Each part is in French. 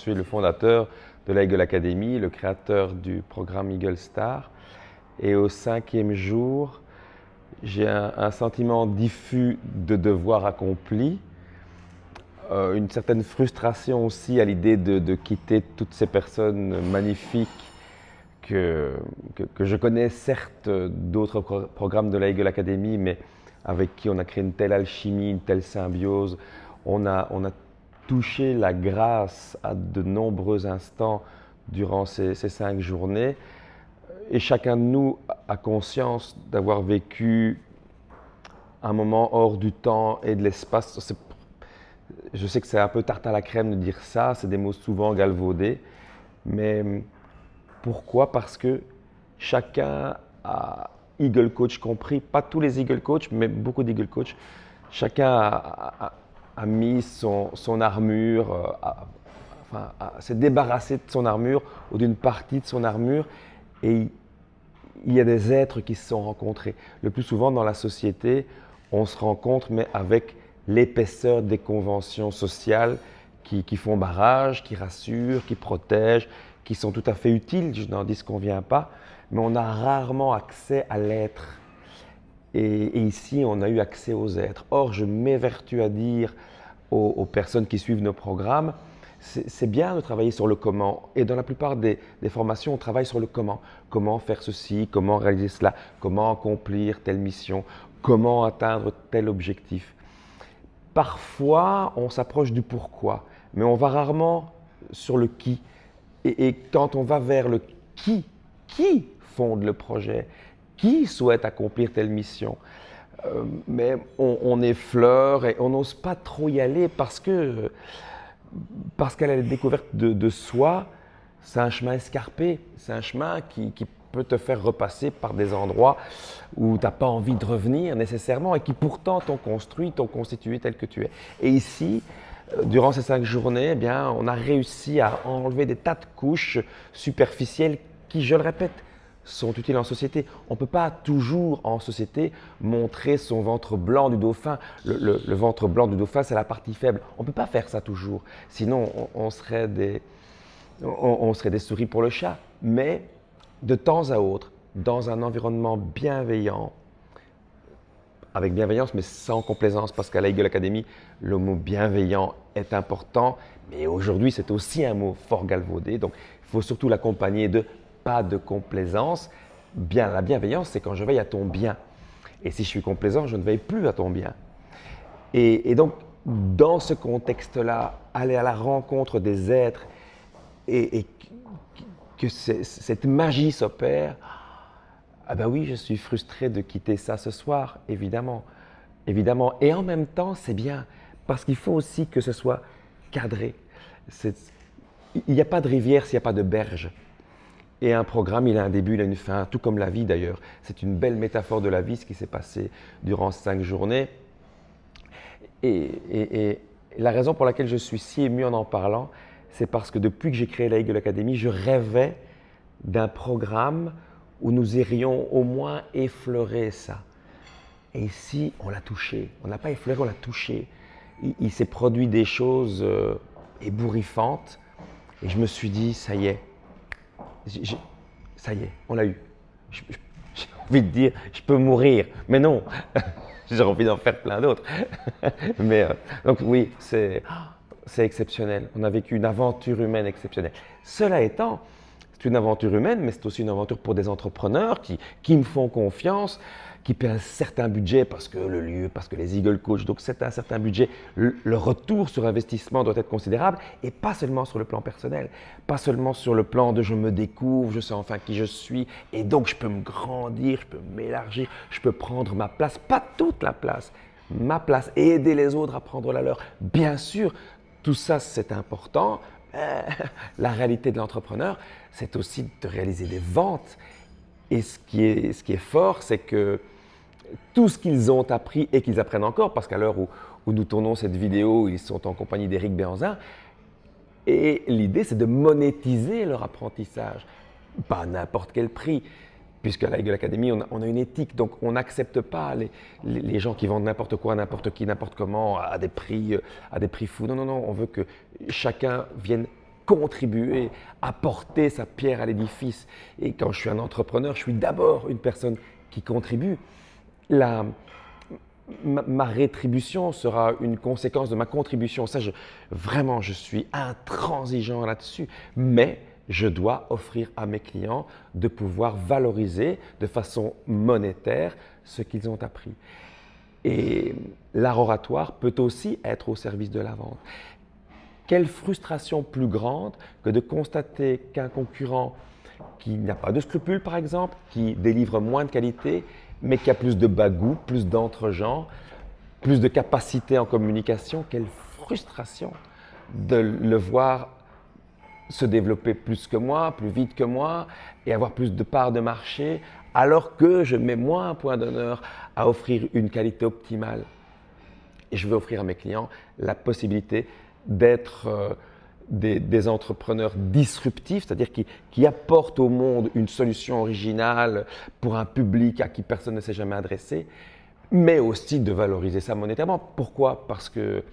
Je suis le fondateur de la Eagle Academy, le créateur du programme Eagle Star. Et au 5e jour, j'ai un sentiment diffus de devoir accompli, une certaine frustration aussi à l'idée de quitter toutes ces personnes magnifiques que je connais, certes d'autres programmes de la Eagle Academy, mais avec qui on a créé une telle alchimie, une telle symbiose. On a touché la grâce à de nombreux instants durant ces 5 journées. Et chacun de nous a conscience d'avoir vécu un moment hors du temps et de l'espace. Je sais que c'est un peu tarte à la crème de dire ça, c'est des mots souvent galvaudés, mais pourquoi? Parce que chacun a, Eagle Coach compris, pas tous les Eagle Coach, mais beaucoup d'Eagle Coach, chacun a mis son armure, s'est débarrassé de son armure ou d'une partie de son armure, et il y a des êtres qui se sont rencontrés. Le plus souvent dans la société, on se rencontre, mais avec l'épaisseur des conventions sociales qui font barrage, qui rassurent, qui protègent, qui sont tout à fait utiles, je n'en disconviens pas, mais on a rarement accès à l'être. Et ici, on a eu accès aux êtres. Or, je m'évertue à dire aux personnes qui suivent nos programmes, c'est bien de travailler sur le comment. Et dans la plupart des formations, on travaille sur le comment. Comment faire ceci, comment réaliser cela, comment accomplir telle mission, comment atteindre tel objectif. Parfois, on s'approche du pourquoi, mais on va rarement sur le qui. Et quand on va vers le qui fonde le projet, qui souhaite accomplir telle mission, mais on effleure et on n'ose pas trop y aller parce qu'à la découverte de soi, c'est un chemin escarpé, c'est un chemin qui peut te faire repasser par des endroits où tu n'as pas envie de revenir nécessairement et qui pourtant t'ont construit, t'ont constitué tel que tu es. Et ici, durant ces 5 journées, eh bien, on a réussi à enlever des tas de couches superficielles qui, je le répète, sont utiles en société. On ne peut pas toujours en société montrer son ventre blanc du dauphin. Le ventre blanc du dauphin, c'est la partie faible. On ne peut pas faire ça toujours. Sinon, on serait des souris pour le chat. Mais de temps à autre, dans un environnement bienveillant, avec bienveillance, mais sans complaisance, parce qu'à la Eagle Academy, le mot bienveillant est important, mais aujourd'hui, c'est aussi un mot fort galvaudé. Donc, il faut surtout l'accompagner de pas de complaisance. La bienveillance, c'est quand je veille à ton bien. Et si je suis complaisant, je ne veille plus à ton bien. Et donc, dans ce contexte-là, aller à la rencontre des êtres et que cette magie s'opère, ah ben oui, je suis frustré de quitter ça ce soir, évidemment. Évidemment. Et en même temps, c'est bien, parce qu'il faut aussi que ce soit cadré. Il n'y a pas de rivière s'il n'y a pas de berge. Et un programme, il a un début, il a une fin, tout comme la vie d'ailleurs. C'est une belle métaphore de la vie, ce qui s'est passé durant 5 journées. Et la raison pour laquelle je suis si ému en parlant, c'est parce que depuis que j'ai créé la Eagle Academy, je rêvais d'un programme où nous irions au moins effleurer ça. Et ici, on l'a touché. On n'a pas effleuré, on l'a touché. Il s'est produit des choses ébouriffantes. Et je me suis dit, ça y est, ça y est, on l'a eu. J'ai envie de dire, je peux mourir. Mais non, j'ai envie d'en faire plein d'autres. Mais donc oui, c'est exceptionnel. On a vécu une aventure humaine exceptionnelle. Cela étant, c'est une aventure humaine, mais c'est aussi une aventure pour des entrepreneurs qui me font confiance, qui paient un certain budget parce que le lieu, parce que les Eagle Coach, donc c'est un certain budget. Le retour sur investissement doit être considérable et pas seulement sur le plan personnel, pas seulement sur le plan de je me découvre, je sais enfin qui je suis et donc je peux me grandir, je peux m'élargir, je peux prendre ma place, pas toute la place, ma place et aider les autres à prendre la leur. Bien sûr, tout ça c'est important. La réalité de l'entrepreneur, c'est aussi de réaliser des ventes. Et ce qui est fort, c'est que tout ce qu'ils ont appris et qu'ils apprennent encore, parce qu'à l'heure où nous tournons cette vidéo, ils sont en compagnie d'Éric Béhanzin, et l'idée, c'est de monétiser leur apprentissage, pas à n'importe quel prix, puisqu'à la Eagle Academy, on a une éthique, donc on n'accepte pas les gens qui vendent n'importe quoi, n'importe qui, n'importe comment, à des prix fous. Non, non, non, on veut que chacun vienne contribuer, apporter sa pierre à l'édifice. Et quand je suis un entrepreneur, je suis d'abord une personne qui contribue. Ma rétribution sera une conséquence de ma contribution. Ça, vraiment, je suis intransigeant là-dessus. Mais je dois offrir à mes clients de pouvoir valoriser de façon monétaire ce qu'ils ont appris. Et l'art oratoire peut aussi être au service de la vente. Quelle frustration plus grande que de constater qu'un concurrent qui n'a pas de scrupules, par exemple, qui délivre moins de qualité, mais qui a plus de bagou, plus d'entre-gens, plus de capacité en communication, quelle frustration de le voir se développer plus que moi, plus vite que moi et avoir plus de parts de marché, alors que je mets moins un point d'honneur à offrir une qualité optimale. Et je veux offrir à mes clients la possibilité d'être des entrepreneurs disruptifs, c'est-à-dire qui apportent au monde une solution originale pour un public à qui personne ne s'est jamais adressé, mais aussi de valoriser ça monétairement. Pourquoi? Parce que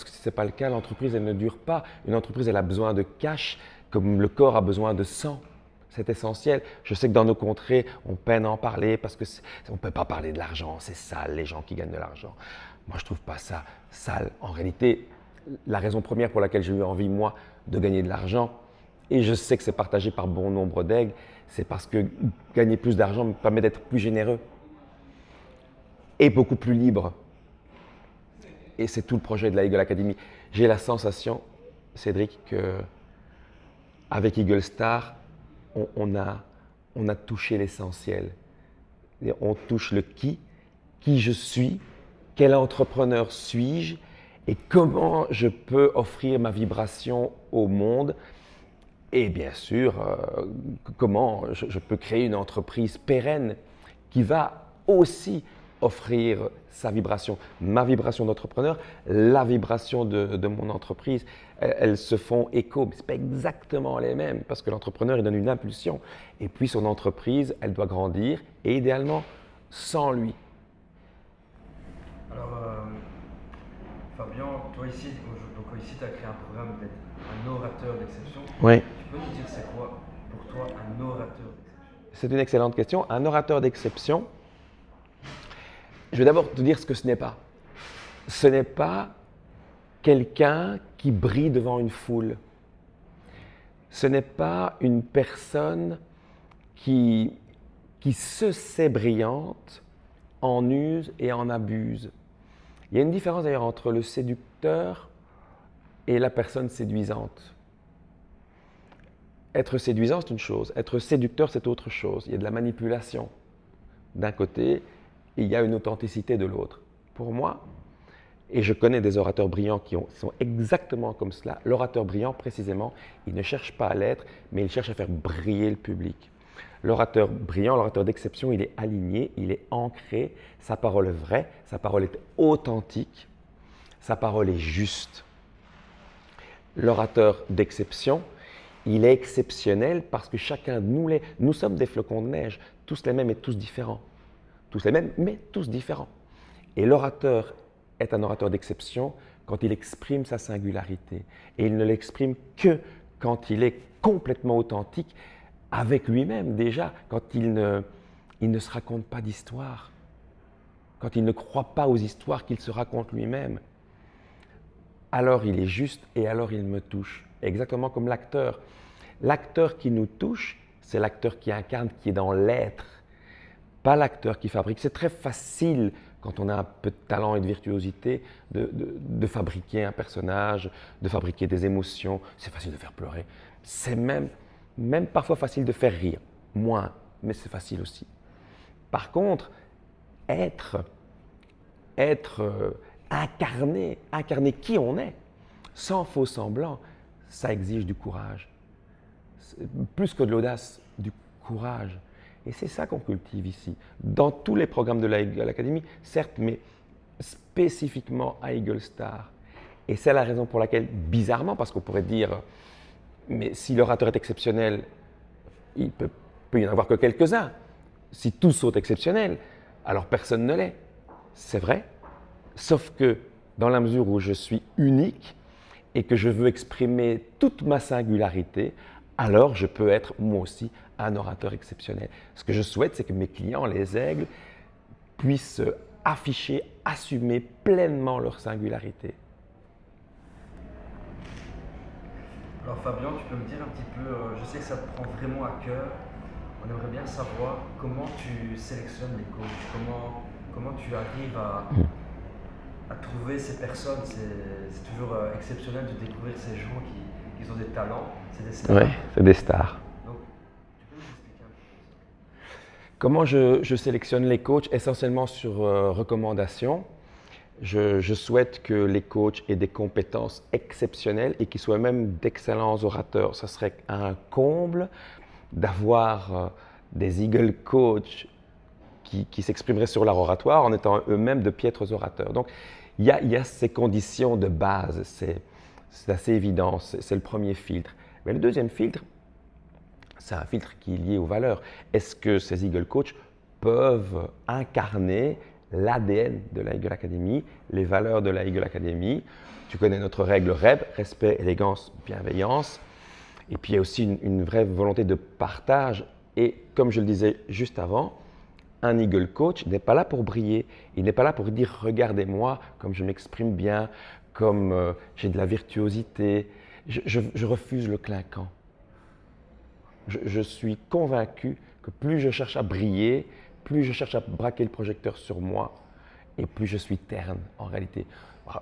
si ce n'est pas le cas, l'entreprise, elle ne dure pas. Une entreprise, elle a besoin de cash, comme le corps a besoin de sang. C'est essentiel. Je sais que dans nos contrées, on peine à en parler parce qu'on ne peut pas parler de l'argent, c'est sale, les gens qui gagnent de l'argent. Moi, je ne trouve pas ça sale. En réalité, la raison première pour laquelle j'ai eu envie, moi, de gagner de l'argent, et je sais que c'est partagé par bon nombre d'aigles, c'est parce que gagner plus d'argent me permet d'être plus généreux et beaucoup plus libre. Et c'est tout le projet de la Eagle Academy. J'ai la sensation, Cédric, qu'avec Eagle Star, on a touché l'essentiel. On touche le qui je suis, quel entrepreneur suis-je et comment je peux offrir ma vibration au monde et bien sûr, comment je peux créer une entreprise pérenne qui va aussi offrir sa vibration, ma vibration d'entrepreneur, la vibration de mon entreprise. Elles se font écho, mais ce n'est pas exactement les mêmes parce que l'entrepreneur, il donne une impulsion et puis son entreprise, elle doit grandir et idéalement sans lui. Alors, Fabien, toi ici, tu as créé un programme d'être un orateur d'exception. Oui. Tu peux nous dire c'est quoi pour toi un orateur d'exception? C'est une excellente question. Un orateur d'exception, je vais d'abord te dire ce que ce n'est pas. Ce n'est pas quelqu'un qui brille devant une foule. Ce n'est pas une personne qui se sait brillante, en use et en abuse. Il y a une différence d'ailleurs entre le séducteur et la personne séduisante. Être séduisant, c'est une chose. Être séducteur, c'est autre chose. Il y a de la manipulation d'un côté et il y a une authenticité de l'autre. Pour moi, et je connais des orateurs brillants qui sont exactement comme cela, l'orateur brillant, précisément, il ne cherche pas à l'être, mais il cherche à faire briller le public. L'orateur brillant, l'orateur d'exception, il est aligné, il est ancré, sa parole est vraie, sa parole est authentique, sa parole est juste. L'orateur d'exception, il est exceptionnel parce que chacun de nous l'est. Nous sommes des flocons de neige, tous les mêmes et tous différents. Tous les mêmes, mais tous différents. Et l'orateur est un orateur d'exception quand il exprime sa singularité. Et il ne l'exprime que quand il est complètement authentique avec lui-même déjà, quand il ne se raconte pas d'histoire, quand il ne croit pas aux histoires qu'il se raconte lui-même. Alors il est juste et alors il me touche. Exactement comme l'acteur. L'acteur qui nous touche, c'est l'acteur qui incarne, qui est dans l'être, pas l'acteur qui fabrique. C'est très facile, quand on a un peu de talent et de virtuosité, de fabriquer un personnage, de fabriquer des émotions. C'est facile de faire pleurer. C'est même parfois facile de faire rire. Moins, mais c'est facile aussi. Par contre, être incarner qui on est, sans faux semblant, ça exige du courage. Plus que de l'audace, du courage. Et c'est ça qu'on cultive ici. Dans tous les programmes de la Eagle Academy, certes, mais spécifiquement à Eagle Star. Et c'est la raison pour laquelle, bizarrement, parce qu'on pourrait dire, mais si l'orateur est exceptionnel, il peut y en avoir que quelques-uns. Si tous sont exceptionnels, alors personne ne l'est. C'est vrai, sauf que dans la mesure où je suis unique et que je veux exprimer toute ma singularité, alors je peux être moi aussi un orateur exceptionnel. Ce que je souhaite, c'est que mes clients, les aigles, puissent afficher, assumer pleinement leur singularité. Alors Fabien, tu peux me dire un petit peu, je sais que ça te prend vraiment à cœur, on aimerait bien savoir comment tu sélectionnes les coachs, comment tu arrives à trouver ces personnes. C'est toujours exceptionnel de découvrir ces gens qui ont des talents, c'est des stars. Oui, c'est des stars. Donc, tu peux nous expliquer un peu ça? Comment je sélectionne les coachs? Essentiellement sur recommandation. Je souhaite que les coachs aient des compétences exceptionnelles et qu'ils soient même d'excellents orateurs. Ce serait un comble d'avoir des Eagle coachs qui s'exprimeraient sur l'art oratoire en étant eux-mêmes de piètres orateurs. Donc, il y a ces conditions de base, c'est assez évident, c'est le premier filtre. Mais le deuxième filtre, c'est un filtre qui est lié aux valeurs. Est-ce que ces Eagle coachs peuvent incarner l'ADN de la Eagle Academy, les valeurs de la Eagle Academy? Tu connais notre règle REB, respect, élégance, bienveillance. Et puis il y a aussi une vraie volonté de partage. Et comme je le disais juste avant, un Eagle coach n'est pas là pour briller. Il n'est pas là pour dire « regardez-moi comme je m'exprime bien, comme j'ai de la virtuosité ». Je refuse le clinquant. Je suis convaincu que plus je cherche à briller, plus je cherche à braquer le projecteur sur moi, et plus je suis terne en réalité.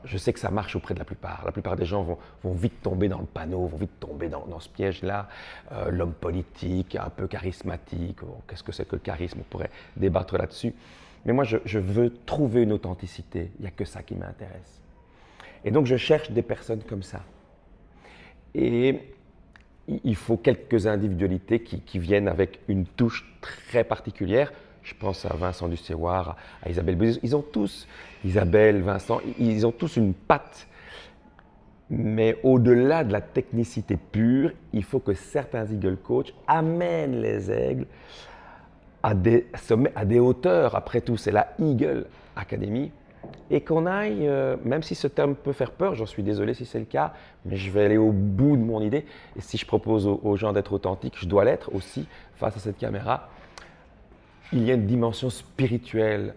Je sais que ça marche auprès de la plupart. La plupart des gens vont vite tomber dans le panneau, vont vite tomber dans ce piège-là. L'homme politique, un peu charismatique, qu'est-ce que c'est que le charisme? On pourrait débattre là-dessus. Mais moi, je veux trouver une authenticité. Il n'y a que ça qui m'intéresse. Et donc, je cherche des personnes comme ça. Et il faut quelques individualités qui viennent avec une touche très particulière. Je pense à Vincent Dusséoir, à Isabelle Beuze. Ils ont tous, Isabelle, Vincent, ils ont tous une patte. Mais au-delà de la technicité pure, il faut que certains Eagle coachs amènent les aigles à des sommets, à des hauteurs. Après tout, c'est la Eagle Academy. Et qu'on aille, même si ce terme peut faire peur, j'en suis désolé si c'est le cas, mais je vais aller au bout de mon idée. Et si je propose aux gens d'être authentiques, je dois l'être aussi face à cette caméra. Il y a une dimension spirituelle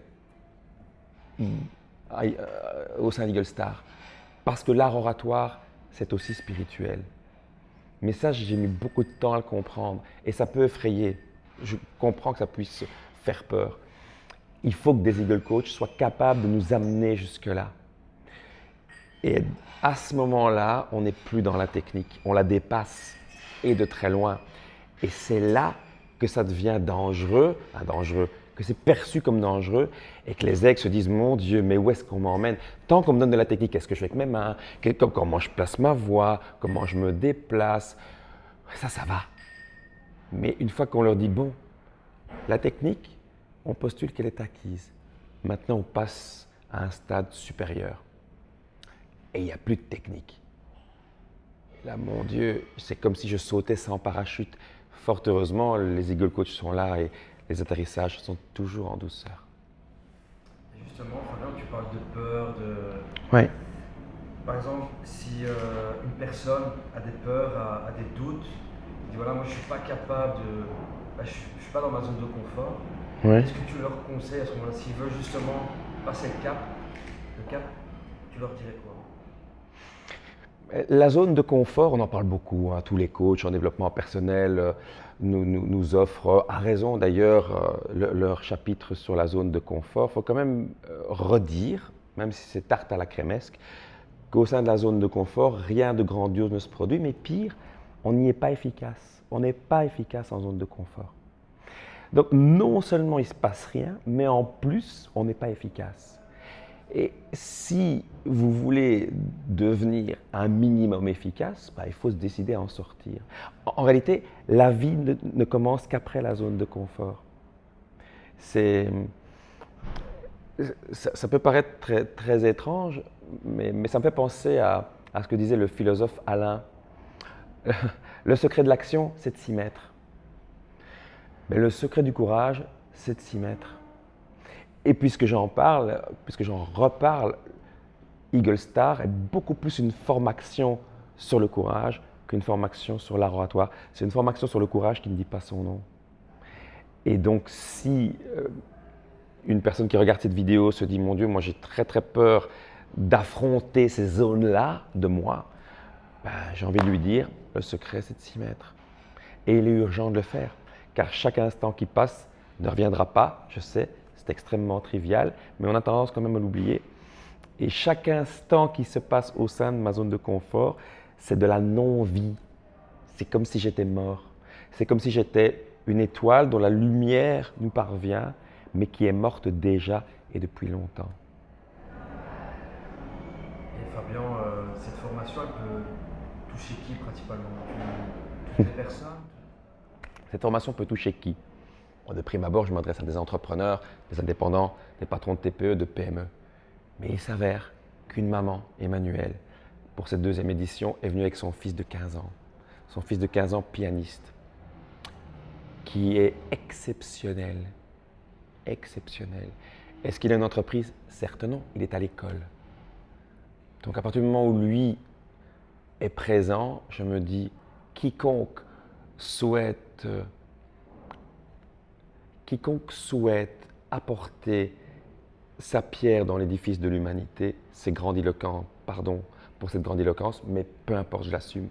au sein d'Eagle Star. Parce que l'art oratoire, c'est aussi spirituel. Mais ça, j'ai mis beaucoup de temps à le comprendre. Et ça peut effrayer. Je comprends que ça puisse faire peur. Il faut que des Eagle Coachs soient capables de nous amener jusque-là. Et à ce moment-là, on n'est plus dans la technique. On la dépasse et de très loin. Et c'est là que ça devient dangereux, que c'est perçu comme dangereux et que les aigles se disent « Mon Dieu, mais où est-ce qu'on m'emmène ?» Tant qu'on me donne de la technique, qu'est-ce que je fais avec mes mains? Comment je place ma voix? Comment je me déplace? Ça va. Mais une fois qu'on leur dit « Bon, la technique, on postule qu'elle est acquise. Maintenant, on passe à un stade supérieur. Et il n'y a plus de technique. » Là, mon Dieu, c'est comme si je sautais sans parachute. Fort heureusement, les Eagle Coach sont là et les atterrissages sont toujours en douceur. Et justement, Fabien, tu parles de peur, Oui. Par exemple, si une personne a des peurs, a des doutes, dit voilà, moi je ne suis pas capable de. Je ne suis pas dans ma zone de confort. Oui. Est-ce que tu leur conseilles à ce moment-là, s'ils veulent justement passer le cap, tu leur dirais quoi? La zone de confort, on en parle beaucoup. Tous les coachs en développement personnel nous offrent, à raison d'ailleurs, leur chapitre sur la zone de confort. Il faut quand même redire, même si c'est tarte à la crémesque, qu'au sein de la zone de confort, rien de grandiose ne se produit, mais pire, on n'y est pas efficace. On n'est pas efficace en zone de confort. Donc non seulement il ne se passe rien, mais en plus, on n'est pas efficace. Et si vous voulez devenir un minimum efficace, il faut se décider à en sortir. En réalité, la vie ne commence qu'après la zone de confort. Ça peut paraître très, très étrange, mais ça me fait penser à ce que disait le philosophe Alain. Le secret de l'action, c'est de s'y mettre. Mais le secret du courage, c'est de s'y mettre. Et puisque j'en reparle, Eagle Star est beaucoup plus une formation sur le courage qu'une formation sur l'art oratoire. C'est une formation sur le courage qui ne dit pas son nom. Et donc, si une personne qui regarde cette vidéo se dit « Mon Dieu, moi j'ai très très peur d'affronter ces zones-là de moi », ben, j'ai envie de lui dire, le secret c'est de s'y mettre. Et il est urgent de le faire, car chaque instant qui passe ne reviendra pas, je sais, c'est extrêmement trivial, mais on a tendance quand même à l'oublier. Et chaque instant qui se passe au sein de ma zone de confort, c'est de la non-vie. C'est comme si j'étais mort. C'est comme si j'étais une étoile dont la lumière nous parvient, mais qui est morte déjà et depuis longtemps. Et Fabien, cette formation, elle peut toucher qui principalement? Toutes les personnes? Cette formation peut toucher qui? De prime abord, je m'adresse à des entrepreneurs, des indépendants, des patrons de TPE, de PME. Mais il s'avère qu'une maman, Emmanuelle, pour cette deuxième édition, est venue avec son fils de 15 ans. Son fils de 15 ans, pianiste, qui est exceptionnel. Exceptionnel. Est-ce qu'il a une entreprise? Certes non, il est à l'école. Donc à partir du moment où lui est présent, je me dis, quiconque souhaite apporter sa pierre dans l'édifice de l'humanité, c'est grandiloquent, pardon pour cette grandiloquence, mais peu importe, je l'assume.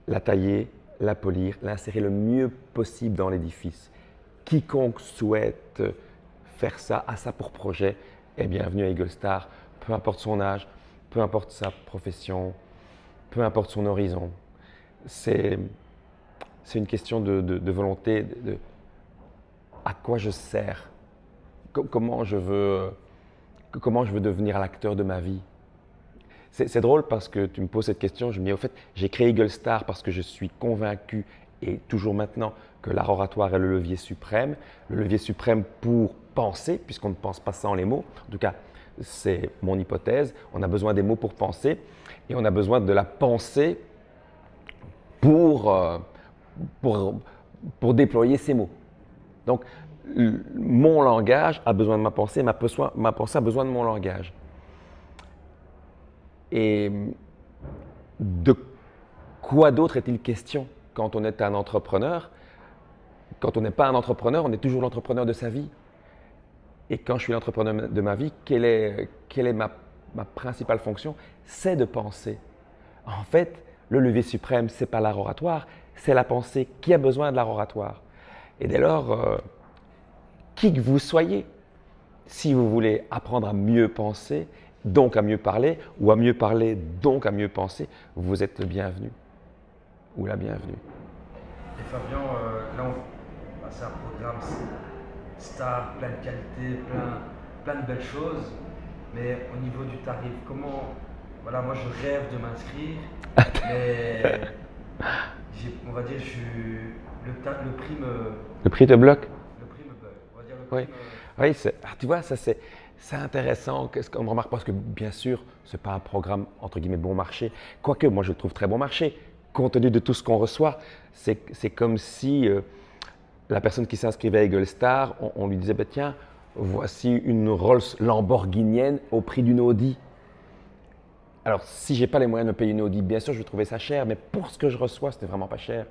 La tailler, la polir, l'insérer le mieux possible dans l'édifice. Quiconque souhaite faire ça, a ça pour projet, est bienvenu à Eagle Star, peu importe son âge, peu importe sa profession, peu importe son horizon. C'est une question de volonté, à quoi je sers, comment je veux devenir l'acteur de ma vie. C'est drôle parce que tu me poses cette question, je me dis au fait, j'ai créé Eagle Star parce que je suis convaincu, et toujours maintenant, que l'art oratoire est le levier suprême pour penser, puisqu'on ne pense pas sans les mots. En tout cas, c'est mon hypothèse. On a besoin des mots pour penser et on a besoin de la pensée pour déployer ces mots. Donc, mon langage a besoin de ma pensée, ma pensée a besoin de mon langage. Et de quoi d'autre est-il question quand on est un entrepreneur? Quand on n'est pas un entrepreneur, on est toujours l'entrepreneur de sa vie. Et quand je suis l'entrepreneur de ma vie, quelle est ma principale fonction? C'est de penser. En fait, le levier suprême, ce n'est pas l'art oratoire, c'est la pensée qui a besoin de l'art oratoire. Et dès lors, qui que vous soyez, si vous voulez apprendre à mieux penser, donc à mieux parler, ou à mieux parler, donc à mieux penser, vous êtes le bienvenu ou la bienvenue. Et Fabien, là, c'est un programme star, plein de qualités, plein de belles choses, mais au niveau du tarif, comment... Voilà, moi je rêve de m'inscrire, mais on va dire, le prix me... Le prix te bloque? Le prix me bug. On va dire Oui, oui tu vois, ça c'est intéressant. Qu'est-ce qu'on remarque? Parce que bien sûr, ce n'est pas un programme entre guillemets bon marché. Quoique, moi je le trouve très bon marché. Compte tenu de tout ce qu'on reçoit, c'est comme si la personne qui s'inscrivait à Eagle Star, on lui disait, bah, tiens, voici une Rolls Lamborghinienne au prix d'une Audi. Alors, si je n'ai pas les moyens de me payer une Audi, bien sûr, je vais trouver ça cher, mais pour ce que je reçois, ce n'est vraiment pas cher.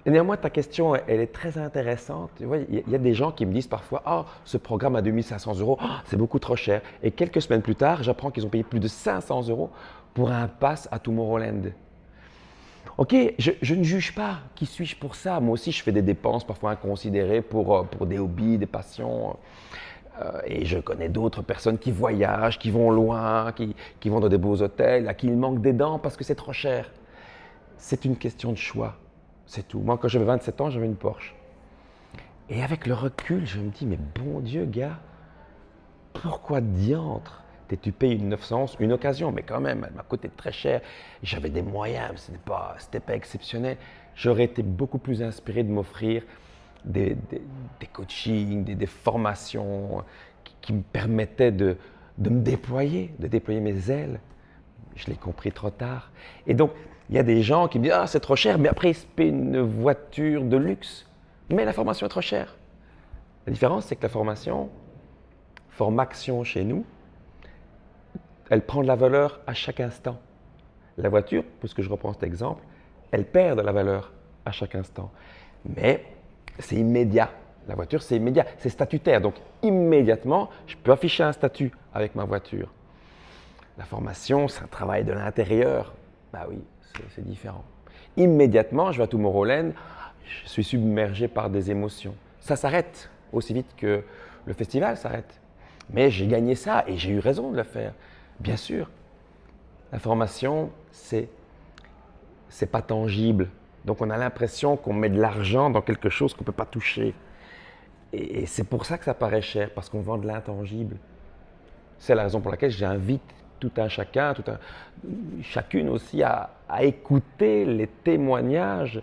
Et néanmoins, ta question, elle est très intéressante. Tu vois, il y a des gens qui me disent parfois « Ah, ce programme à 2500 €, c'est beaucoup trop cher. » Et quelques semaines plus tard, j'apprends qu'ils ont payé plus de 500 € pour un pass à Tomorrowland. Ok, je ne juge pas. Qui suis-je pour ça? Moi aussi, je fais des dépenses parfois inconsidérées pour des hobbies, des passions. Et je connais d'autres personnes qui voyagent, qui vont loin, qui vont dans des beaux hôtels, à qui il manque des dents parce que c'est trop cher. C'est une question de choix. C'est tout. Moi, quand j'avais 27 ans, j'avais une Porsche. Et avec le recul, je me dis, mais bon Dieu, gars, pourquoi diantre tu payes une 911, une occasion, mais quand même, elle m'a coûté très cher. J'avais des moyens, mais ce n'était pas exceptionnel. J'aurais été beaucoup plus inspiré de m'offrir des coachings, des formations qui me permettaient de me déployer, de déployer mes ailes. Je l'ai compris trop tard. Et donc, il y a des gens qui me disent « Ah, c'est trop cher », mais après, ils se paient une voiture de luxe. Mais la formation est trop chère. La différence, c'est que la formation chez nous, elle prend de la valeur à chaque instant. La voiture, puisque je reprends cet exemple, elle perd de la valeur à chaque instant. Mais c'est immédiat. La voiture, c'est immédiat, c'est statutaire. Donc, immédiatement, je peux afficher un statut avec ma voiture. La formation, c'est un travail de l'intérieur. Bah oui, c'est différent. Immédiatement, je vais à Tomorrowland, je suis submergé par des émotions. Ça s'arrête aussi vite que le festival s'arrête. Mais j'ai gagné ça et j'ai eu raison de le faire. Bien sûr, la formation, c'est pas tangible. Donc, on a l'impression qu'on met de l'argent dans quelque chose qu'on ne peut pas toucher. Et c'est pour ça que ça paraît cher, parce qu'on vend de l'intangible. C'est la raison pour laquelle j'invite tout un chacun, chacune aussi à écouter les témoignages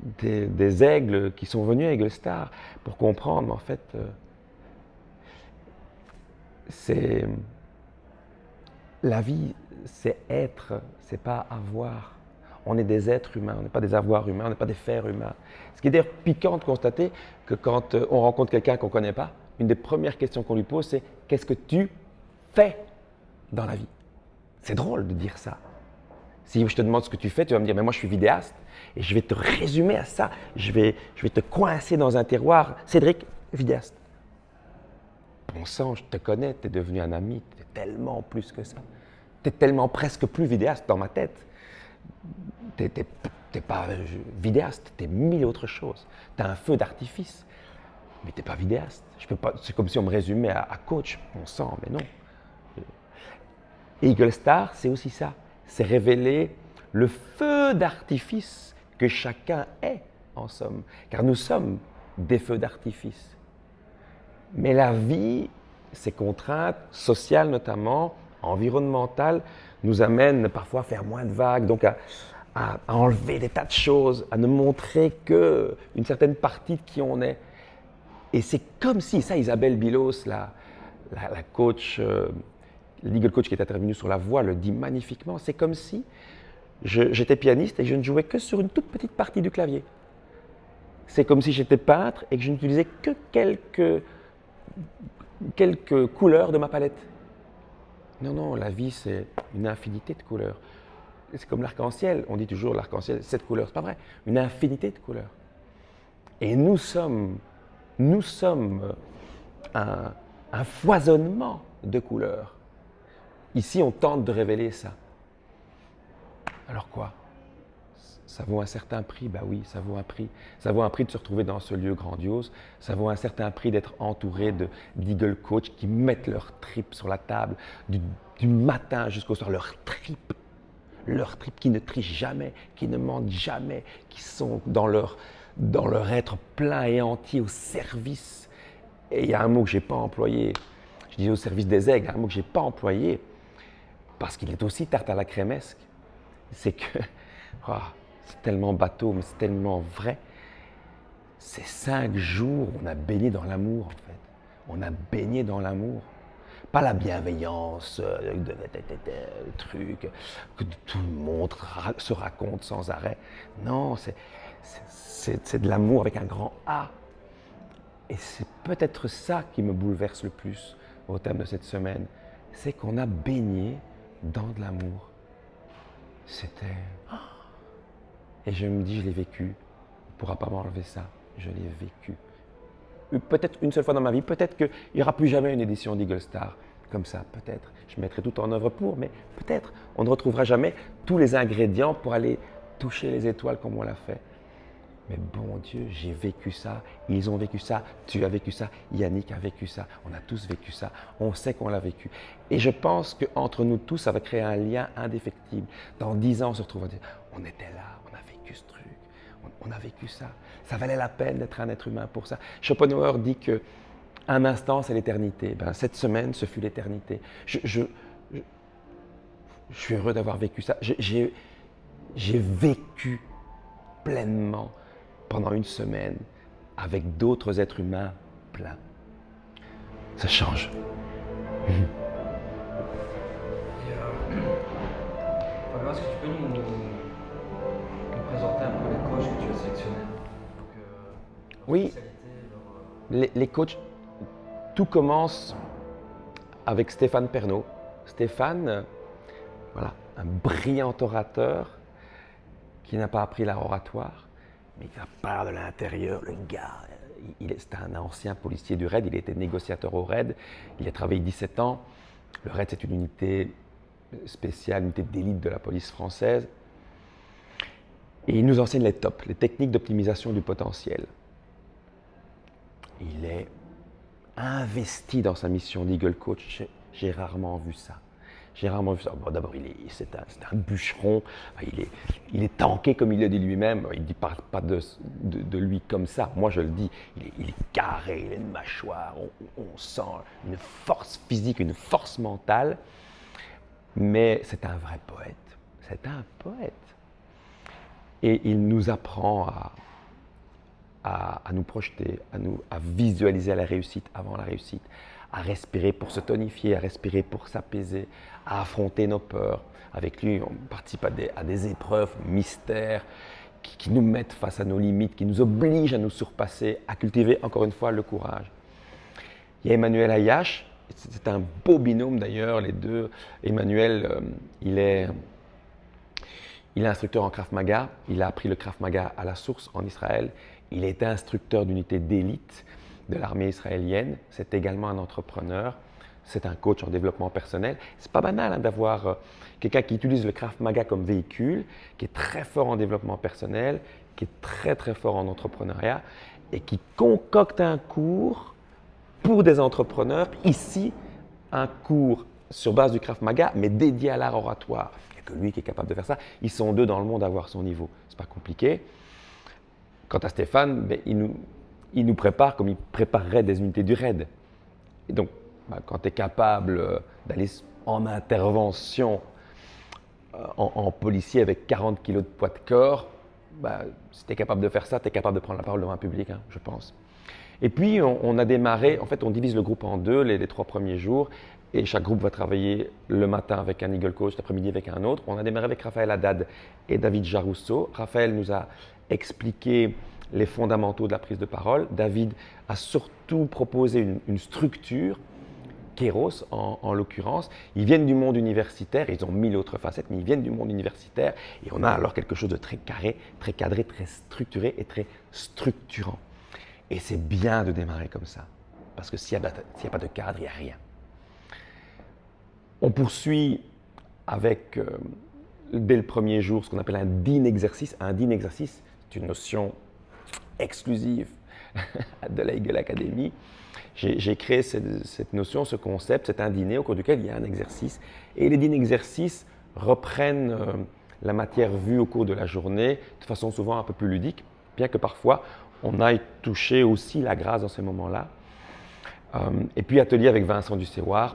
des aigles qui sont venus à Aigle Star pour comprendre, en fait, la vie, c'est être, c'est pas avoir. On est des êtres humains, on n'est pas des avoirs humains, on n'est pas des fers humains. Ce qui est d'ailleurs piquant de constater que quand on rencontre quelqu'un qu'on ne connaît pas, une des premières questions qu'on lui pose, c'est « Qu'est-ce que tu fais dans la vie ?» C'est drôle de dire ça. Si je te demande ce que tu fais, tu vas me dire « Mais moi, je suis vidéaste. » Et je vais te résumer à ça. Je vais te coincer dans un terroir. « Cédric, vidéaste. » Bon sang, je te connais, tu es devenu un ami, tu es tellement plus que ça. Tu es tellement presque plus vidéaste dans ma tête. Tu n'es pas vidéaste, tu es mille autres choses. Tu as un feu d'artifice, mais tu n'es pas vidéaste. C'est comme si on me résumait à coach. On sent, mais non. Eagle Star, c'est aussi ça. C'est révéler le feu d'artifice que chacun est, en somme. Car nous sommes des feux d'artifice. Mais la vie, ces contraintes sociales notamment, environnementales, nous amènent parfois à faire moins de vagues, donc à enlever des tas de choses, à ne montrer qu'une certaine partie de qui on est. Et c'est comme si, ça Isabelle Bilos, la coach, l'Eagle Coach qui est intervenue sur la voix, le dit magnifiquement, c'est comme si j'étais pianiste et je ne jouais que sur une toute petite partie du clavier. C'est comme si j'étais peintre et que je n'utilisais que quelques couleurs de ma palette. Non, non, la vie, c'est une infinité de couleurs. C'est comme l'arc-en-ciel. On dit toujours l'arc-en-ciel, 7 couleurs, c'est pas vrai. Une infinité de couleurs. Et nous sommes un foisonnement de couleurs. Ici, on tente de révéler ça. Alors quoi? Ça vaut un certain prix? Ben oui, ça vaut un prix. Ça vaut un prix de se retrouver dans ce lieu grandiose. Ça vaut un certain prix d'être entouré d'Eagle Coach qui mettent leurs tripes sur la table du matin jusqu'au soir. Leurs tripes qui ne trichent jamais, qui ne mentent jamais, qui sont dans leur être plein et entier au service. Et il y a un mot que je n'ai pas employé. Je disais au service des aigles, un mot que je n'ai pas employé parce qu'il est aussi tarte à la crémesque. C'est que... c'est tellement bateau, mais c'est tellement vrai. Ces 5 jours, on a baigné dans l'amour, en fait. On a baigné dans l'amour. Pas la bienveillance, le truc, que tout le monde se raconte sans arrêt. Non, c'est de l'amour avec un grand A. Et c'est peut-être ça qui me bouleverse le plus au terme de cette semaine. C'est qu'on a baigné dans de l'amour. C'était... Et je me dis, je l'ai vécu. On ne pourra pas m'enlever ça. Je l'ai vécu. Peut-être une seule fois dans ma vie, peut-être qu'il n'y aura plus jamais une édition d'Eagle Star comme ça, peut-être. Je mettrai tout en œuvre pour, mais peut-être on ne retrouvera jamais tous les ingrédients pour aller toucher les étoiles comme on l'a fait. Mais bon Dieu, j'ai vécu ça, ils ont vécu ça, tu as vécu ça, Yannick a vécu ça, on a tous vécu ça, on sait qu'on l'a vécu. Et je pense qu'entre nous tous, ça va créer un lien indéfectible. Dans 10 ans, on se retrouve à dire, on était là, on a vécu ce truc, on a vécu ça. Ça valait la peine d'être un être humain pour ça. Schopenhauer dit qu'un instant, c'est l'éternité. Ben, cette semaine, ce fut l'éternité. Je suis heureux d'avoir vécu ça. J'ai vécu pleinement pendant une semaine avec d'autres êtres humains pleins. Ça change. Fabien, est-ce que tu peux nous présenter un peu les coachs que tu as sélectionnés? Oui, les coachs, tout commence avec Stéphane Pernaut. Stéphane, voilà, un brillant orateur qui n'a pas appris l'art oratoire, mais qui part de l'intérieur. Le gars, c'est un ancien policier du RAID, il était négociateur au RAID, il a travaillé 17 ans. Le RAID, c'est une unité spéciale, une unité d'élite de la police française. Et il nous enseigne les TOP, les techniques d'optimisation du potentiel. Il est investi dans sa mission d'Eagle Coach. J'ai rarement vu ça. J'ai rarement vu ça. Bon, d'abord, c'est un bûcheron. Il est tanké, comme il le dit lui-même. Il ne dit pas de lui comme ça. Moi, je le dis. Il est carré, il a une mâchoire. On sent une force physique, une force mentale. Mais c'est un vrai poète. C'est un poète. Et il nous apprend à nous projeter, à visualiser la réussite avant la réussite, à respirer pour se tonifier, à respirer pour s'apaiser, à affronter nos peurs. Avec lui, on participe à des épreuves mystères qui nous mettent face à nos limites, qui nous obligent à nous surpasser, à cultiver encore une fois le courage. Il y a Emmanuel Ayache, c'est un beau binôme d'ailleurs, les deux. Emmanuel, il est instructeur en Krav Maga, il a appris le Krav Maga à la source en Israël. Il a été instructeur d'unité d'élite de l'armée israélienne. C'est également un entrepreneur. C'est un coach en développement personnel. C'est pas banal d'avoir quelqu'un qui utilise le Krav Maga comme véhicule, qui est très fort en développement personnel, qui est très très fort en entrepreneuriat et qui concocte un cours pour des entrepreneurs. Ici, un cours sur base du Krav Maga, mais dédié à l'art oratoire. Il n'y a que lui qui est capable de faire ça. Ils sont deux dans le monde à avoir son niveau. C'est pas compliqué. Quant à Stéphane, ben, il nous prépare comme il préparerait des unités du RAID. Et donc, ben, quand tu es capable d'aller en intervention en policier avec 40 kilos de poids de corps, ben, si tu es capable de faire ça, tu es capable de prendre la parole devant un public, hein, je pense. Et puis, on a démarré, en fait, on divise le groupe en deux les 3 premiers jours. Et chaque groupe va travailler le matin avec un Eagle Coach, l'après-midi avec un autre. On a démarré avec Raphaël Haddad et David Jarousso. Raphaël nous a expliqué les fondamentaux de la prise de parole. David a surtout proposé une structure, Kéros en l'occurrence. Ils viennent du monde universitaire, ils ont 1000 autres facettes, mais ils viennent du monde universitaire. Et on a alors quelque chose de très carré, très cadré, très structuré et très structurant. Et c'est bien de démarrer comme ça, parce que s'il n'y a pas de cadre, il n'y a rien. On poursuit avec, dès le premier jour, ce qu'on appelle un DIN exercice. Un DIN exercice, c'est une notion exclusive de la Eagle Academy. J'ai créé cette notion, ce concept, c'est un dîner au cours duquel il y a un exercice. Et les DIN exercices reprennent la matière vue au cours de la journée de façon souvent un peu plus ludique, bien que parfois on aille toucher aussi la grâce dans ces moments-là. Et puis atelier avec Vincent Dusséoir,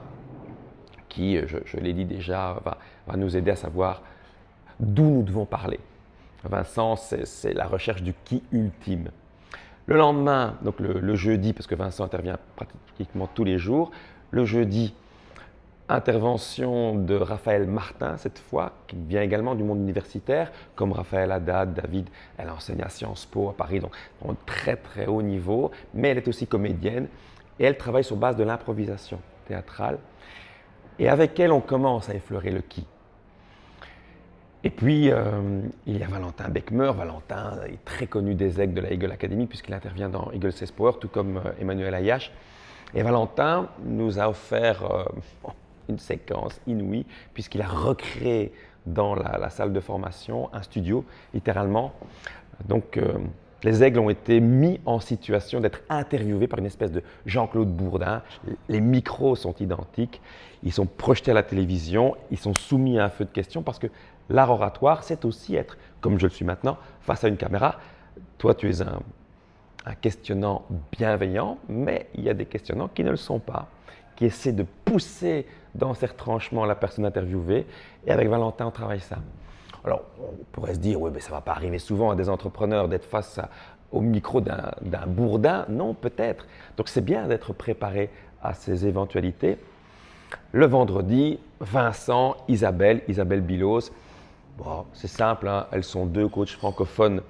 qui, je l'ai dit déjà, va nous aider à savoir d'où nous devons parler. Vincent, c'est la recherche du qui ultime. Le lendemain, donc le jeudi, parce que Vincent intervient pratiquement tous les jours, le jeudi, intervention de Raphaël Martin cette fois, qui vient également du monde universitaire, comme Raphaël Haddad, David, elle enseigne à Sciences Po à Paris, donc très très haut niveau, mais elle est aussi comédienne et elle travaille sur base de l'improvisation théâtrale. Et avec elle, on commence à effleurer le qui. Et puis, il y a Valentin Beckmer. Valentin est très connu des aigles de la Eagle Academy puisqu'il intervient dans Eagle 16 Power, tout comme Emmanuel Ayache. Et Valentin nous a offert une séquence inouïe puisqu'il a recréé dans la salle de formation un studio, littéralement. Donc, les aigles ont été mis en situation d'être interviewés par une espèce de Jean-Claude Bourdin. Les micros sont identiques, ils sont projetés à la télévision, ils sont soumis à un feu de questions parce que l'art oratoire, c'est aussi être, comme je le suis maintenant, face à une caméra. Toi, tu es un questionnant bienveillant, mais il y a des questionnants qui ne le sont pas, qui essaient de pousser dans ces retranchements la personne interviewée. Et avec Valentin, on travaille ça. Alors, on pourrait se dire, oui, mais ça ne va pas arriver souvent à des entrepreneurs d'être face au micro d'un Bourdin. Non, peut-être. Donc, c'est bien d'être préparé à ces éventualités. Le vendredi, Vincent, Isabelle Bilos. Bon, c'est simple, hein, elles sont 2 coachs francophones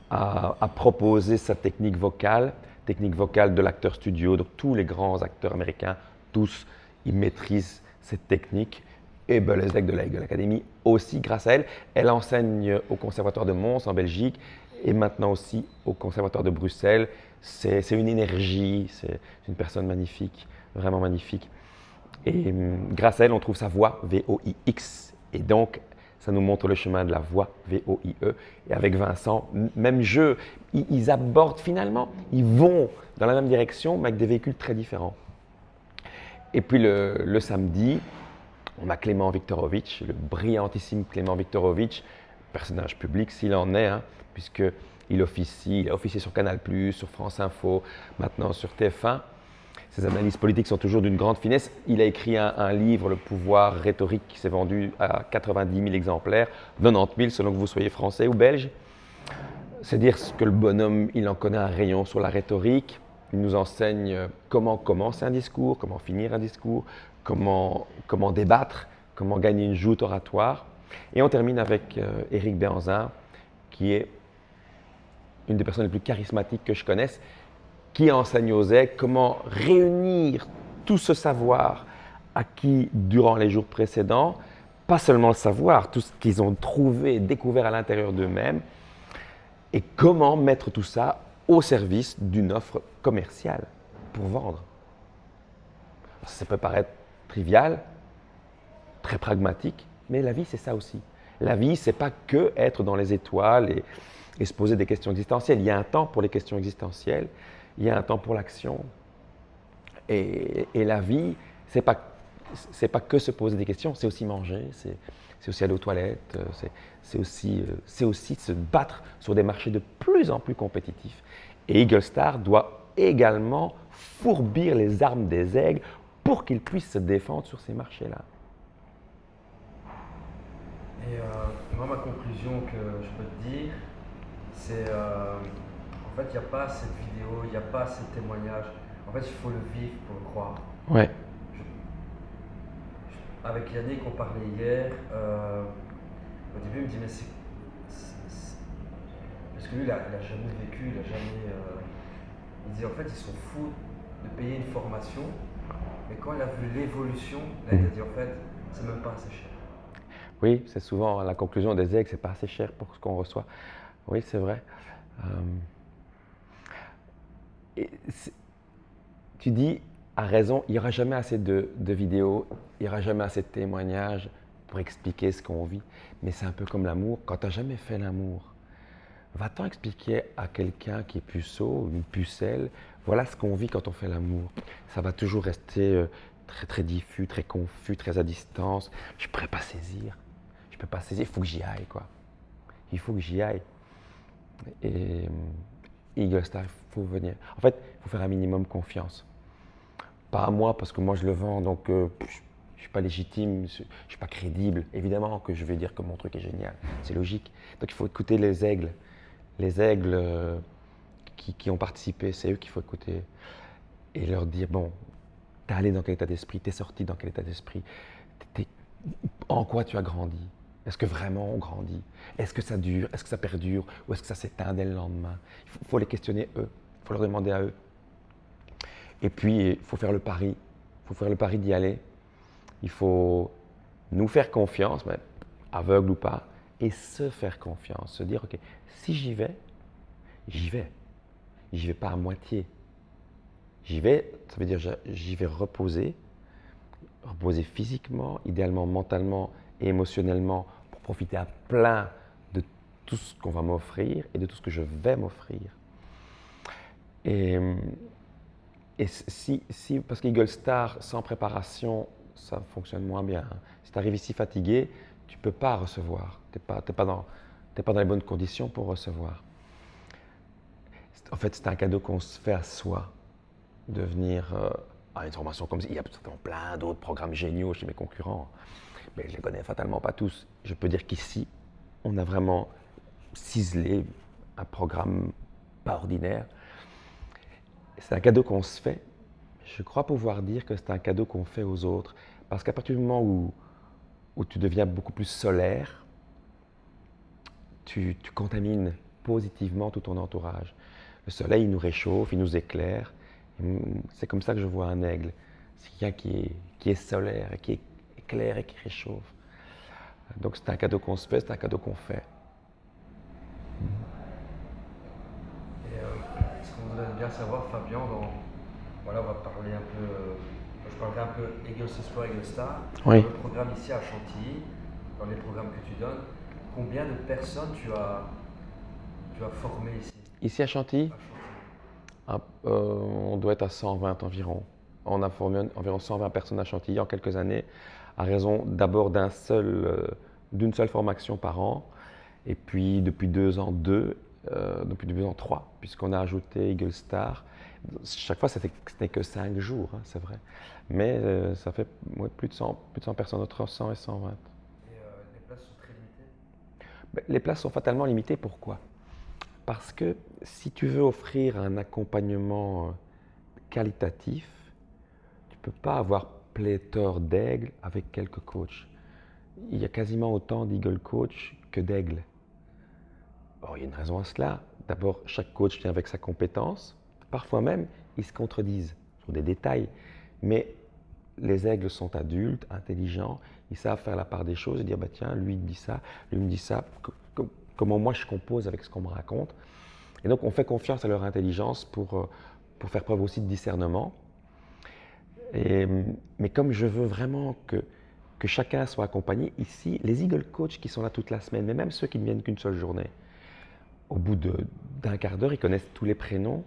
à proposer sa technique vocale de l'acteur studio. Donc, tous les grands acteurs américains, tous, ils maîtrisent cette technique. Et les aigles de la Eagle Academy aussi, grâce à elle. Elle enseigne au Conservatoire de Mons en Belgique et maintenant aussi au Conservatoire de Bruxelles. C'est une énergie, c'est une personne magnifique, vraiment magnifique. Et grâce à elle, on trouve sa voix, V-O-I-X. Et donc, ça nous montre le chemin de la voix, V-O-I-E. Et avec Vincent, même jeu, ils abordent finalement, ils vont dans la même direction, mais avec des véhicules très différents. Et puis le samedi, on a Clément Viktorovitch, le brillantissime Clément Viktorovitch, personnage public s'il en est, hein, puisqu'il officie, il a officié sur Canal+, sur France Info, maintenant sur TF1. Ses analyses politiques sont toujours d'une grande finesse. Il a écrit un livre, Le pouvoir rhétorique, qui s'est vendu à 90 000 exemplaires, 90 000 selon que vous soyez français ou belge. C'est dire ce que le bonhomme, il en connaît un rayon sur la rhétorique. Il nous enseigne comment commencer un discours, comment finir un discours, comment débattre, comment gagner une joute oratoire. Et on termine avec Éric Béhanzin, qui est une des personnes les plus charismatiques que je connaisse, qui enseigne aux aigles comment réunir tout ce savoir acquis durant les jours précédents, pas seulement le savoir, tout ce qu'ils ont trouvé, découvert à l'intérieur d'eux-mêmes, et comment mettre tout ça au service d'une offre commerciale pour vendre. Ça peut paraître trivial, très pragmatique, mais la vie, c'est ça aussi. La vie, c'est pas que être dans les étoiles et se poser des questions existentielles. Il y a un temps pour les questions existentielles, il y a un temps pour l'action. Et la vie, c'est pas que se poser des questions, c'est aussi manger, c'est aussi aller aux toilettes, c'est aussi se battre sur des marchés de plus en plus compétitifs. Et Eagle Star doit également fourbir les armes des aigles pour qu'ils puissent se défendre sur ces marchés-là. Et moi, ma conclusion que je peux te dire, c'est en fait, il n'y a pas cette vidéo, il n'y a pas ces témoignages. En fait, il faut le vivre pour le croire. Ouais. Avec Yannick, on parlait hier. Au début, il me dit, mais c'est. Parce que lui, il n'a jamais vécu, il n'a jamais. Il dit, en fait, ils sont fous de payer une formation. Mais quand il a vu l'évolution, là, il a dit, en fait, c'est même pas assez cher. Oui, c'est souvent la conclusion des aigles, c'est pas assez cher pour ce qu'on reçoit. Oui, c'est vrai. Tu dis, à raison, il n'y aura jamais assez de vidéos, il n'y aura jamais assez de témoignages pour expliquer ce qu'on vit. Mais c'est un peu comme l'amour. Quand tu n'as jamais fait l'amour, va-t'en expliquer à quelqu'un qui est puceau, une pucelle, voilà ce qu'on vit quand on fait l'amour. Ça va toujours rester très, très diffus, très confus, très à distance. Je ne pourrais pas saisir. Je ne peux pas saisir, il faut que j'y aille, quoi. Il faut que j'y aille. Et Eagle Star, il faut venir. En fait, il faut faire un minimum confiance. Pas à moi, parce que moi je le vends, donc je ne suis pas légitime, je ne suis pas crédible. Évidemment que je vais dire que mon truc est génial, c'est logique. Donc il faut écouter les aigles. Les aigles qui ont participé, c'est eux qu'il faut écouter. Et leur dire, bon, t'es allé dans quel état d'esprit, t'es sorti dans quel état d'esprit, en quoi tu as grandi. Est-ce que vraiment on grandit? Est-ce que ça dure? Est-ce que ça perdure? Ou est-ce que ça s'éteint dès le lendemain? Il faut les questionner eux, il faut leur demander à eux. Et puis, il faut faire le pari. Il faut faire le pari d'y aller. Il faut nous faire confiance, mais aveugle ou pas, et se faire confiance. Se dire, OK, si j'y vais, j'y vais. J'y vais pas à moitié. J'y vais, ça veut dire j'y vais reposer physiquement, idéalement mentalement et émotionnellement pour profiter à plein de tout ce qu'on va m'offrir et de tout ce que je vais m'offrir. Et parce qu'Eagle Star, sans préparation, ça fonctionne moins bien. Si tu arrives ici fatigué, tu ne peux pas recevoir. Tu n'es pas dans les bonnes conditions pour recevoir. En fait, c'est un cadeau qu'on se fait à soi, de venir à une formation comme ça. Il y a plein d'autres programmes géniaux chez mes concurrents, mais je ne les connais fatalement pas tous. Je peux dire qu'ici, on a vraiment ciselé un programme pas ordinaire. C'est un cadeau qu'on se fait. Je crois pouvoir dire que c'est un cadeau qu'on fait aux autres. Parce qu'à partir du moment où tu deviens beaucoup plus solaire, tu contamines positivement tout ton entourage. Le soleil, il nous réchauffe, il nous éclaire. C'est comme ça que je vois un aigle. C'est quelqu'un qui est solaire, qui clair et qui réchauffe. Donc c'est un cadeau qu'on se fait, c'est un cadeau qu'on fait. Et ce qu'on voudrait bien savoir, Fabien, voilà, on va parler un peu, je parlerai un peu Eagles Espoir, Eagles Star. Oui. Dans le programme ici à Chantilly, dans les programmes que tu donnes, combien de personnes tu as formé ici Ici à Chantilly, à Chantilly? on doit être à 120 environ. On a formé environ 120 personnes à Chantilly en quelques années, à raison d'abord d'une seule formation par an, et puis depuis 2 ans, depuis 2 ans, 3, puisqu'on a ajouté Eagle Star. Chaque fois, c'était que 5 jours, hein, c'est vrai. Mais ça fait plus de 100 personnes, entre 100 et 120. Et les places sont très limitées? Ben, les places sont fatalement limitées. Pourquoi? Parce que si tu veux offrir un accompagnement qualitatif, tu ne peux pas avoir pléthore d'aigles avec quelques coachs. Il y a quasiment autant d'Eagle Coach que d'aigles. Bon, il y a une raison à cela. D'abord, chaque coach vient avec sa compétence. Parfois même, ils se contredisent sur des détails. Mais les aigles sont adultes, intelligents. Ils savent faire la part des choses et dire, bah, tiens, lui il me dit ça, lui il me dit ça. Comment moi je compose avec ce qu'on me raconte. Et donc, on fait confiance à leur intelligence pour faire preuve aussi de discernement. Mais comme je veux vraiment que chacun soit accompagné, ici, les Eagle Coach qui sont là toute la semaine, mais même ceux qui ne viennent qu'une seule journée, au bout d'un quart d'heure, ils connaissent tous les prénoms.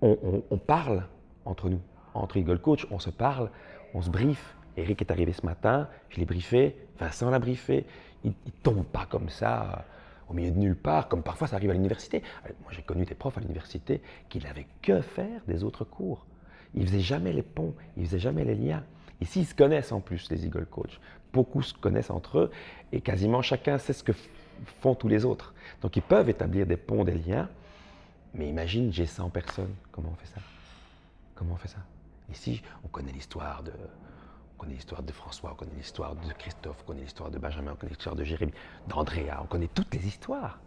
On parle entre nous, entre Eagle Coach, on se parle, on se briefe. Eric est arrivé ce matin, je l'ai briefé, Vincent l'a briefé. Il ne tombe pas comme ça au milieu de nulle part, comme parfois ça arrive à l'université. Moi, j'ai connu des profs à l'université qui n'avaient que faire des autres cours. Ils ne faisaient jamais les ponts, ils ne faisaient jamais les liens. Ici, ils se connaissent en plus, les Eagle Coach. Beaucoup se connaissent entre eux et quasiment chacun sait ce que font tous les autres. Donc, ils peuvent établir des ponts, des liens. Mais imagine, j'ai 100 personnes. Comment on fait ça? Comment on fait ça? Ici, on connaît l'histoire de François, on connaît l'histoire de Christophe, on connaît l'histoire de Benjamin, on connaît l'histoire de Jérémy, d'Andrea, on connaît toutes les histoires.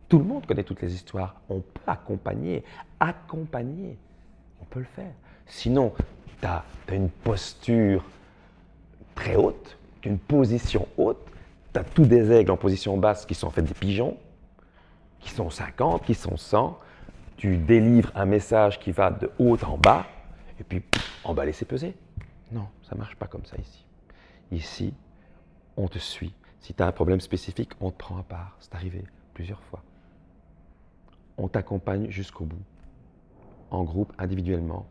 Tout le monde connaît toutes les histoires. On peut accompagner, on peut le faire. Sinon, tu as une posture très haute, une position haute, tu as tous des aigles en position basse qui sont en fait des pigeons, qui sont 50, qui sont 100. Tu délivres un message qui va de haut en bas, et puis emballer, c'est peser. Non, ça ne marche pas comme ça ici. Ici, on te suit. Si tu as un problème spécifique, on te prend à part. C'est arrivé plusieurs fois. On t'accompagne jusqu'au bout, en groupe, individuellement.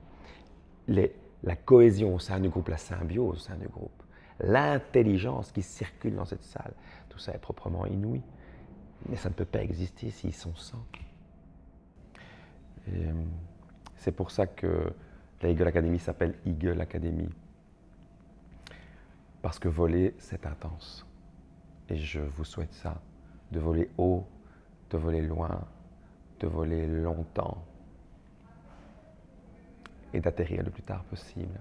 La cohésion au sein du groupe, la symbiose au sein du groupe, l'intelligence qui circule dans cette salle, tout ça est proprement inouï. Mais ça ne peut pas exister s'ils sont 100. C'est pour ça que la Eagle Academy s'appelle Eagle Academy. Parce que voler, c'est intense. Et je vous souhaite ça, de voler haut, de voler loin, de voler longtemps et d'atterrir le plus tard possible.